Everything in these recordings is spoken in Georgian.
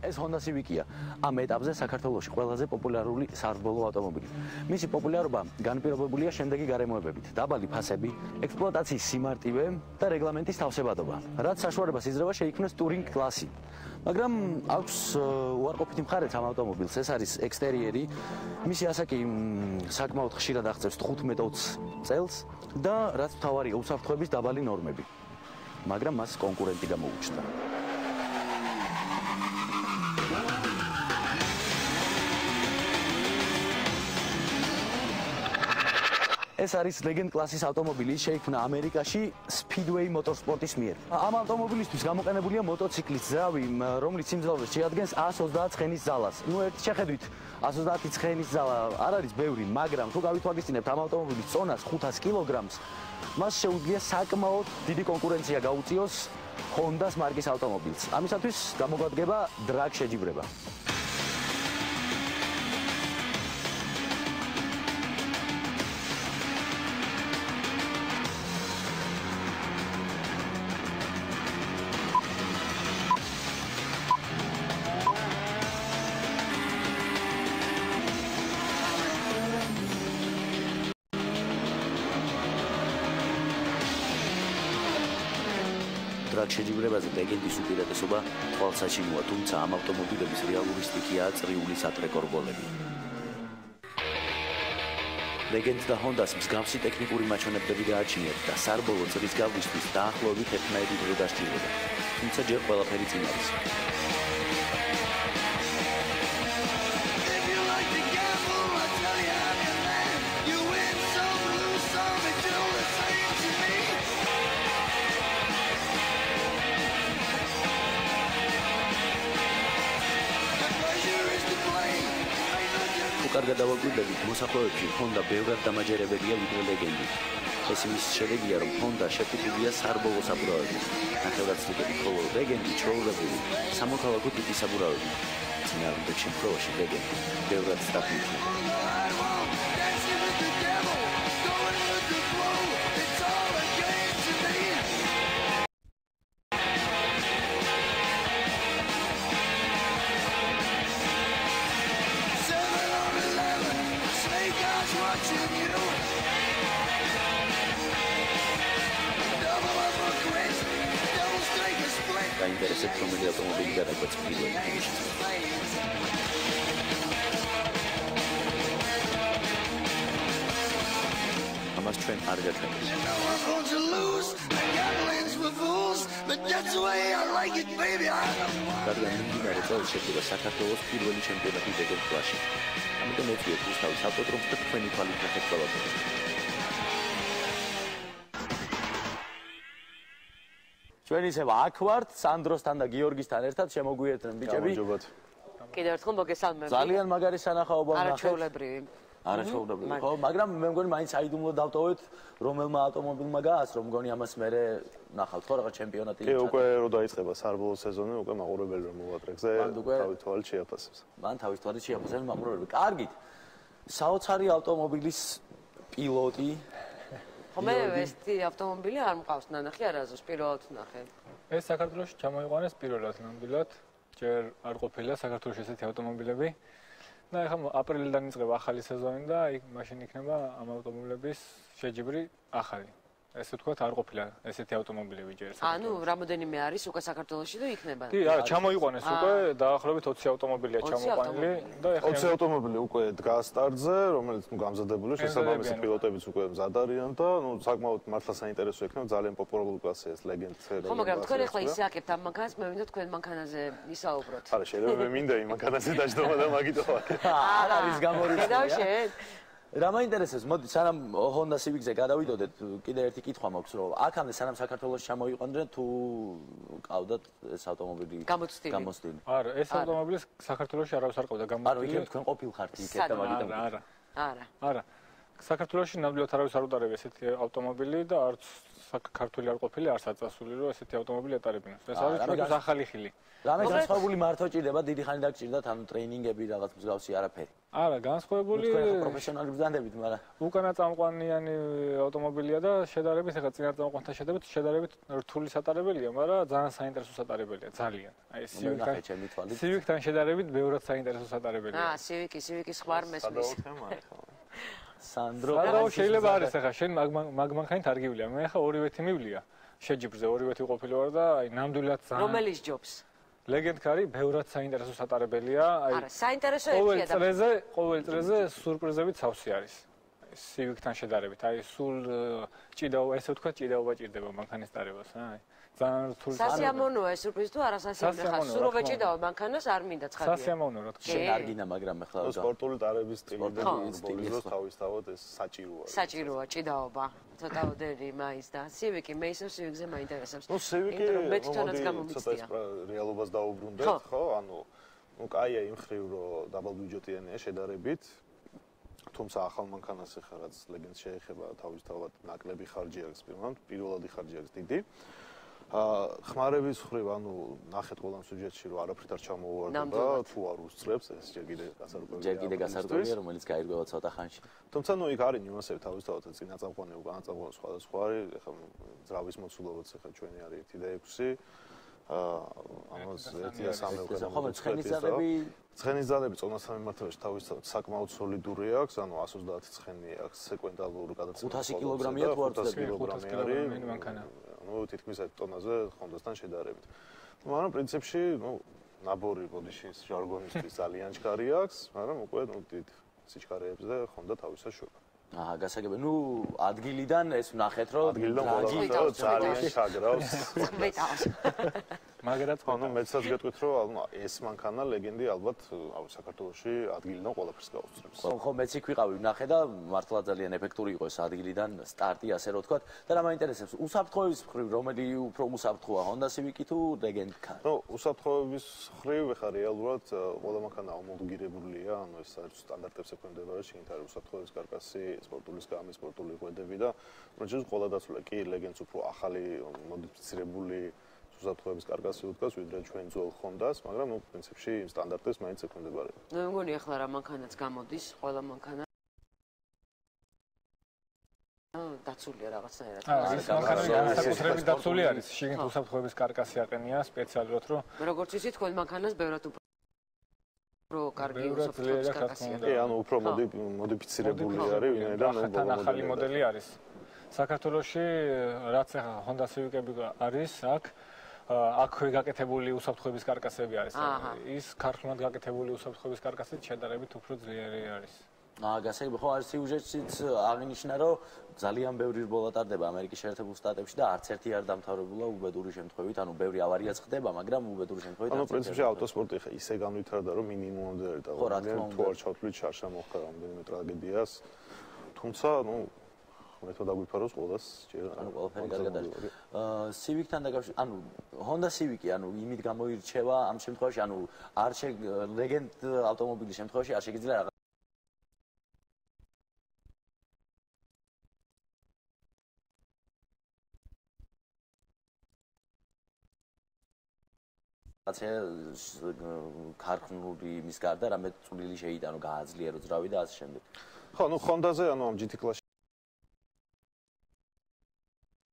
ეს Honda Civic-ია. ამ ეტაპზე საქართველოში ყველაზე პოპულარული საერთბოლო ავტომობილი. მისი პოპულარობა განპირობებულია შემდეგი გარემოებებით: დაბალი ფასები, ექსპლუატაციის სიმარტივე და რეგლამენტის თავსებადობა, რაც საშუალებას იძლევა შეიქმნას Touring კლასი. მაგრამ აქვს უარყოფითი მხარეც ამ ავტომობილს, ეს არის ექსტერიერი. მისი ასაკი საკმაოდ ხშირად აღწევს 15-20 წელს და რაც მთავარია, უსაფრთხოების დაბალი ნორმები. მაგრამ მას კონკურენტი გამოუჩნდა. ეს არის Legend კლასის ავტომობილი, შეიქმნა ამერიკაში Speedway Motorsports-ის მიერ. ამ ავტომობილისთვის გამოყენებულია მოტოციკლის ძრავი, რომლის სიმძლავრე შეადგენს 130 ცხენის ძალას. ერთ შეხედვით 130 ცხენის ძალა არ არის ბევრი, მაგრამ თუ გავითვალისწინებთ ამ ავტომობილის წონას 500 კილოგრამს, მას შეუძლია საკმაოდ დიდი კონკურენცია გაუწიოს Honda-ს მარკის ავტომობილს. ამისათვის გამოგვადგება drag შეჯიბრება. დრაგ შეჯიბრებაზე ლეგენდის უპირატესობა თვალსაჩინოა, თუმცა ამ ავტომობილების რეალური სტიქია წრიული სატრეკო რგოლები. ლეგენდს და Honda-ს მსგავსი ტექნიკური მაჩვენებლები გააჩნიათ და სარბოლო წრის გავლისთვის დაახლოებით ერთნაირი დრო დასჭირდება, თუმცა ჯერ ყველაფერი წინ არის. კარგად დავაკვირდებით, მოსახლეებში Honda ბევრად დამაჯერებელია ვიდრე ლეგენდი. ეს იმის შედეგია, რომ Honda შეფუთულია სარბოლო საბურავებით. ნახევრადწნულები, ხოლო ლეგენდი ჩვეულებრივი სამოქალაქო ტიპის საბურავები. წინააღმდეგ შემთხვევაში ლეგენდი ბევრად სწრაფი იქნება. გაინტერესებთ, რომელი ავტომობილი გადაგვეც პირველი ფინიშის. ამას ჩვენ არ გაკეთებთ. კარგად მიმდინარე წელს შედგება საქართველოს პირველი ჩემპიონატი Legend კლასში. ამიტომ ეწვიეთ რუსთავის ავტოდრომს და თქვენი თვალით ნახეთ ყველაფერი. ჩვენ ისევ აქ ვართ, სანდროსთან და გიორგისთან ერთად შემოგვიერთდნენ ბიჭები. კიდევ ერთხელ მოგესალმებით. ძალიან მაგარი სანახაობა ვნახეთ. არაჩვეულებრივი. არაჩვეულებრივი. ხო, მაგრამ მე მგონი მაინც აიდუმლოდ დავტოვეთ, რომელმა ავტომობილმა გაასრო, მგონი ამას მერე ნახავთ ხო რაღაც ჩემპიონატი. კი, უკვე რო დაიწყება სარბოლო სეზონი, უკვე მაყურებელი რომ მოვატრეკზე, თავის თვალით შეაფასებს. მან თავის თვალით შეაფასებს მაყურებელი. კარგით. საოცარი ავტომობილის პილოტი ხო მე ესეთი ავტომობილი არ მყავს ნანახი არაზოს პირველად ვნახე. ეს საქართველოში ჩამოიყვანეს პირველად ნამდვილად. ჯერ არ ყოფილა საქართველოში ესეთი ავტომობილები. და ეხლა აპრილიდან იწყება ახალი სეზონი და იქ მაშინ იქნება ამ ავტომობილების შეჯიბრი ახალი. ესე ვთქვათ, არ ყოფილა ესეთი ავტომობილები ჯერ საქართველოში. ანუ რამოდენიმე არის უკვე საქართველოში და იქნება. კი, არა, ჩამოიყვანეს უკვე დაახლოებით 20 ავტომობილია ჩამოყვანილი და ეხლა 20 ავტომობილი უკვე დგას სტარტზე, რომელიც გამზადებული, შესაბამისი პილოტებიც უკვე მზად არიან და საკმაოდ მართლა საინტერესო იქნება, ძალიან პოპულარული კლასია ეს Legend. ხო, მაგრამ თქვენ ეხლა ისე აკეთებთ ამ მანქანას, მე მინდა თქვენ მანქანაზე ისაუბროთ. არა, შეიძლება მე მინდა იმ მანქანაზე დაждობა და მაგითო ვაკეთებ. არ არის გამორიცხული. გადავშეთ. რა მაინტერესებს, მოდი სანამ Honda Civic-ზე გადავიდოდეთ, კიდე ერთი კითხვა მაქვს, რომ აქამდე სანამ საქართველოში ჩამოიყვანდნენ თუ ყავდათ ეს ავტომობილი გამოცდილი? არა, ეს ავტომობილი საქართველოში არავის არ ყავდა გამოცდილი. არა, იქ თქვენ ყოფილხართ იქ და მაგით. არა. არა. არა. საქართველოში ნამდვილად არავის არ უტარებს ესეთი ავტომობილი და არც საქართველოს არ ყოფილი არც აწასული რომ ესეთი ავტომობილი ეტარებინოს. ეს არის ჩვენთვის ახალი ხილი. რამე განსხვავებული მართო ჭირდება, დიდი ხანი დაგჭირდათ, ანუ ტრეინინგები რაღაც მსგავსი არაფერი. არა, განსხვავებული პროფესიონალი ბრძანდებით, მაგრამ უკანა წამყვანიანი ავტომობილია და შედარებით ეხლა წინა წამყვანთან შედარებით რთული სატარებელია, მაგრამ ძალიან საინტერესო სატარებელია, ძალიან. აი Civic-თან შედარებით ბევრად საინტერესო სატარებელია. Civic-ის ხარ მესმის. სანდრო შეიძლება არის ახლა შენ მაგმანხანით არ გივლია. მე ახლა ორივეთი მივლია. შეჯიბრზე ორივეთი ყოფილი ვარ და აი ნამდვილად ძალიან რომელიც ჯობს? ლეგენდკარი ბევრად საინტერესო სატარებელია. აი არა, საინტერესო ერთია და ყოველ წრეზე სურპრიზებით სავსე არის. Civic-თან შედარებით. აი სულ ჭიდაობა, ესე ვთქვა, ჭიდაობა ჭირდება მანქანის ტარებას, აი. ძალიან რთული სასიამოვნოა ეს სურპრიზი თუ არა სასიამოვნო ხარ. სულ რო ვეჭიდაო მანქანას არ მინდა ცხადია. სასიამოვნო რა თქმა შენ არ გინდა, მაგრამ ახლა სპორტული ტარების სტილი და ბოლოს თავისთავად ეს საჭიროა. საჭიროა ჭიდაობა. ცოტაოდენი მაინც და Civic-ი მე ისევ Civic-ზე მაინტერესებს. ნუ Civic-ი მე თვითონაც გამომიცდია. ცოტა რეალობას დაუბრუნდეთ, ხო? ანუ ნუ კაია იმ ხრივ რომ დაბალ ბიუჯეტიანია შედარებით. თუმცა ახალ მანქანას ახლა რაც ლეგენდს შეეხება თავისთავად ნაკლები ხარჯი აქვს პირველადი ხარჯი აქვს დიდი. ხმარების ხრივ ანუ ნახეთ ყველა სუჯეტში რომ არაფრით არ ჩამოვარდება თუ არ უსწრებს ეს ჯერ კიდე გასარკვევია რომელიც გაირკვევა ცოტა ხანში. თუმცა ნუ იქ არის ნიუანსები თავისთავად წინა წამყვანი უკანა წამყვანი სხვადასხვა არის ახლა ძრავის მოცულობაც ახლა ჩვენი არის 1 და 6 ამას 1 და 3 ხოლმე ცხენის ძალები წონასთან მიმართებაში თავისთავად საკმაოდ სოლიდური აქვს, ანუ 130 ცხენი აქვს, სეკვენტალურ გადაცემა 500 კილოგრამია თუ არ ვცდები 500 კილოგრამი მანქანა. ნუ თითქმის 1 ტონაზე ხონდასთან შედარებით. ნუ მაგრამ პრინციპში, ნუ ნაბორი ბოდიშის ჟარგონისთვის ძალიან ჩქარი აქვს, მაგრამ უკვე ნუ დიდ სიჩქარეებზე ხონდა თავისაშვება. აჰა, გასაგებია. ნუ ადგილიდან ეს ვნახეთ, რომ ადგილიდან ძალიან შაგრავს. მეტავს. მაგრამ ანუ მეცაც გეტყვით, რომ ანუ ეს მანქანა ლეგენდი ალბათ საქართველოში ადგილიდან ყველაფერს გაუსწრებს. ხო, მეც იქ ვიყავი, ვნახე და მართლა ძალიან ეფექტური იყო ეს ადგილიდან სტარტი, ასე რომ ვთქვათ. და რა მაინტერესებს, უსაფრთხოების მხრივ რომელი უფრო უსაფრთხოა, Honda Civic-ი თუ Legend Car? ნუ უსაფრთხოების მხრივ ეხა რეალურად ყველა მანქანა ომოლოგირებულია, ანუ ეს არის სტანდარტებს ექვემდებარა, შეიძლება არის უსაფრთხოების კარკასი, სპორტული სკამი, სპორტული ღვედები და პრინციპში ყველა დაცული. კი, Legend-ს უფრო ახალი მოდიფიცირებული უსაფრთხოების კარკასი უდგას, ვიდრე ჩვენ ძველ Honda-ს, მაგრამ ნუ პრინციპში იმ სტანდარტებს მაინც ექვემდებარება. მე მგონი ახლა რა მანქანაც გამოდის, ყველა მანქანა დაცულია რაღაცნაირად. ეს მანქანა საკუთრებით დაცული არის, შიგნით უსაფრთხოების კარკასი აყენია სპეციალურად, რომ როგორც იცი, თქვენ მანქანას ბევრად უფრო კარგი უსაფრთხოების კარკასია. კი, ანუ უფრო მოდიფიცირებული არის, ვინაიდან ახალ ახალი მოდელი არის. საქართველოში რაც ახლა Honda Civic-ები არის, აქვე გაკეთებული უსაფრთხოების კარკასები არის. ის ქართულად გაკეთებული უსაფრთხოების კარკასით შედარებით უფრო ძლიერი არის. გასაგებია, ხო, არის სიუჟეტშიც აღინიშნა, რომ ძალიან ბევრი რბოლა ტარდება ამერიკის შეერთებულ შტატებში და არც ერთი არ დამთავრებულა უბედური შემთხვევით, ანუ ბევრი ავარიაც ხდება, მაგრამ უბედური შემთხვევით ანუ პრინციპში ავტოსპორტი ისე განვითარდა, რომ მინიმუმამდე არის და თუ არ ჩავთვლით შარშა მოხდა რამდენიმე ტრაგედიას. თუმცა, ნუ მე თვითონ დაგვიფაროს ყველას ჯერ ანუ ყველაფერი კარგად არის. Civic-თან დაკავშირებით, ანუ Honda Civic-ი, ანუ იმით გამოირჩევა ამ შემთხვევაში, ანუ არ Legend ავტომობილის შემთხვევაში არ შეგიძლია რაღაც ქარხნული იმის გარდა რამე წვლილი შეიტანო, გააძლიერო ძრავი და ასე შემდეგ. ხო, ნუ Honda-ზე, ანუ ამ GT Class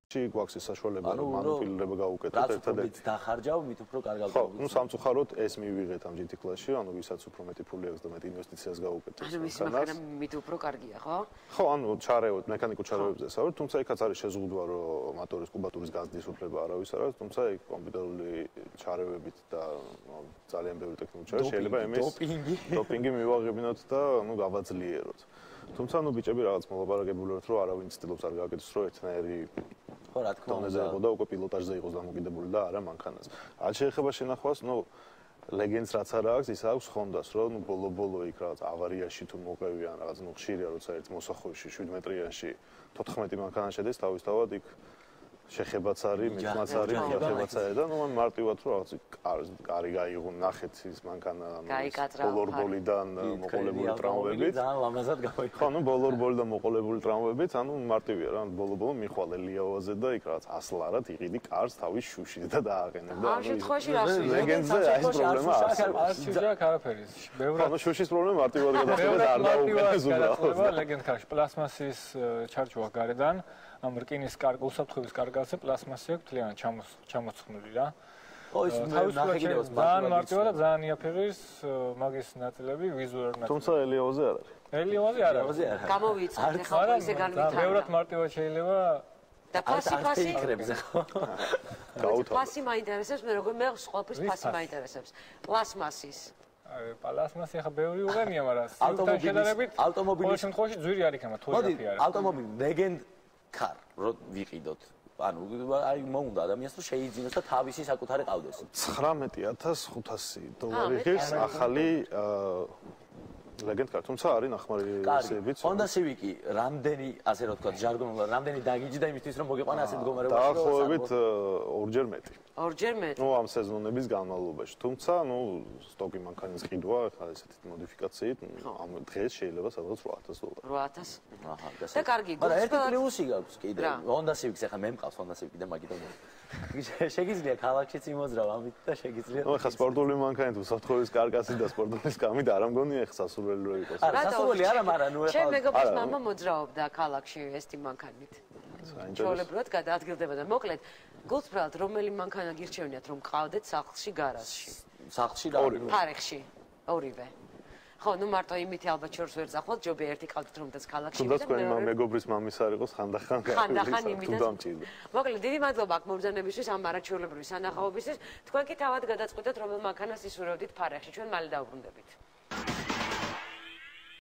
გვაქვს საშუალება რომ მანუპილირება გაუკეთოთ ერთადერთი დახარჯავ მით უფრო კარგ ავტომობილს. ხო, ნუ სამწუხაროდ ეს მივიღეთ ამ GT Class-ში, ანუ ვისაც უფრო მეტი ფული აქვს და მეტი ინვესტიციას გაუკეთებს. ანუ ის მაგრამ მით უფრო კარგია, ხო? ხო, ანუ ჩარეოთ, მექანიკურ ჩარეობებზე საუბრობ, თუმცა იქაც არის შეზღუდვა, რომ მოტორის კუბატურის გაზრდის უფლება არავის არ აქვს, თუმცა იქ კომპიუტერული ჩარევებით და ძალიან ბევრი ტექნოლოგია შეიძლება იმის დოპინგი მივაღებინოთ და ნუ გავაძლიეროთ. თუმცა ნუ ბიჭები რაღაც მოლაპარაკებული ვართ, რომ არავინ ცდილობს არ გააკეთოს, რომ ერთნაირი ხო, რა თქმა უნდა, იყო და უკვე პილოტაჟზე იყოს დამოკიდებული და არა მანქანას. არ შეეხება შენახვას, ნუ Legends რაც არა აქვს, ის აქვს Honda-ს, რომ ნუ ბოლო-ბოლო იქ რაღაც ავარიაში თუ მოყევიან, რაღაც ნუ ხშირია, როცა ერთ მოსახვევში 7 მეტრიანში 14 მანქანა შედეს, თავისთავად იქ შეხებაც არის, მიწმაც არის, შეხებაც არის და ნუ მან მარტივად რომ რაღაც კარი გაიღო, ნახეთ ის მანქანა ბოლორბოლიდან მოყოლებული ტრამვებით. ძალიან ლამაზად გამოიყო. ხო, ნუ ბოლორბოლიდან მოყოლებული ტრამვებით, ანუ მარტივია რა, ბოლო-ბოლო მიხვალე ლიაოაზე და იქ რაღაც ასლარად იყიდი კარს თავის შუშით და დააყენებდა. ამ შემთხვევაში რას ვიღებ? ლეგენდზე ეს პრობლემა არის. არ შუშა კარაფერი. ანუ შუშის პრობლემა მარტივად გადაწყვეტა არ დაუყენეს უბრალოდ. ლეგენდ კარში პლასმასის ჩარჩოა გარედან. ამ რკინის უსაფრთხოების კარგალზე პლასმასი აქვს თლიანად ჩამოცხნული რა. ხო ის ნახე კიდევ ძალიან მარტივია და ძალიან იაფერის მაგის ნაწილები ვიზუალურ ნაწილები. თუმცა ელიოვაზე არ არის. ელიოვაზე არ არის. გამოვიწყეთ ახლა ისე განვითარდა. ბევრად მარტივად შეიძლება და ფასი იქრებზე ხო? ფასი მაინტერესებს მე როგორ მე ყველაფერს ფასი მაინტერესებს. პლასმასის პლასმასი ახლა ბევრი უღენია, მაგრამ სიუთან შედარებით ავტომობილის ყოველ შემთხვევაში ძვირი არ იქნება თუ მოდი იაფი არის. ავტომობილი ლეგენდ კარ რო ვიყიდოთ. ანუ აი მოუნდა ადამიანს რომ შეიძინოს და თავისი საკუთარი ყავდეს. 19500 დოლარი ღირს ახალი ლეგენდ კარ, თუმცა არის ნახმარი ვერსიებიც. Honda Civic-ი რამდენი, ასე რომ ვთქვათ, ჟარგონულად, რამდენი დაგიჯდა იმისთვის რომ მოგეყვანა ასეთ მდგომარეობაში? დაახლოებით ორჯერ მეტი. ორჯერ მეტი. ნუ ამ სეზონების განმავლობაში. თუმცა, ნუ სტოკი მანქანის ყიდვა, ხა ესეთი მოდიფიკაციით, ამ დღეს შეიძლება სადღაც 8000 დოლარი. 8000. აჰა, და კარგი, მაგრამ ერთი პლუსი გაქვს კიდე. Honda Civic-ს ახლა მე მყავს Honda Civic და მაგიტომ შეგიძლია ქალაქშიც იმოძრავ ამით და შეგიძლია. ნუ ხა სპორტული მანქანით უსაფრთხოების კარკასით და სპორტული სკამით არ ამგონია ხა სასურველი რო იყოს. არა, სასურველი არა, მაგრამ ნუ შენ მეგობრის მამა მოძრაობდა ქალაქში ესეთი მანქანით. ჩვეულებრივად გადაადგილდება და მოკლედ გულწრფელად რომელი მანქანა გირჩევნიათ რომ ყავდეთ სახლში გარაჟში? სახლში და ფარეხში, ორივე. ხო, ნუ მარტო იმით ალბათ შორს ვერ წახვალთ, ჯობია ერთი ყავდეთ რომაც ქალაქში და თქვენი მეგობრის მამის არ იყოს ხანდახან ხანდახან იმითაც. მოკლედ დიდი მადლობა აქ მომბრძანებისთვის ამ არაჩვეულებრივი სანახაობისთვის. თქვენ კი თავად გადაწყვეტეთ რომელ მანქანას ისურვებდით ფარეხში. ჩვენ მალე დავბრუნდებით.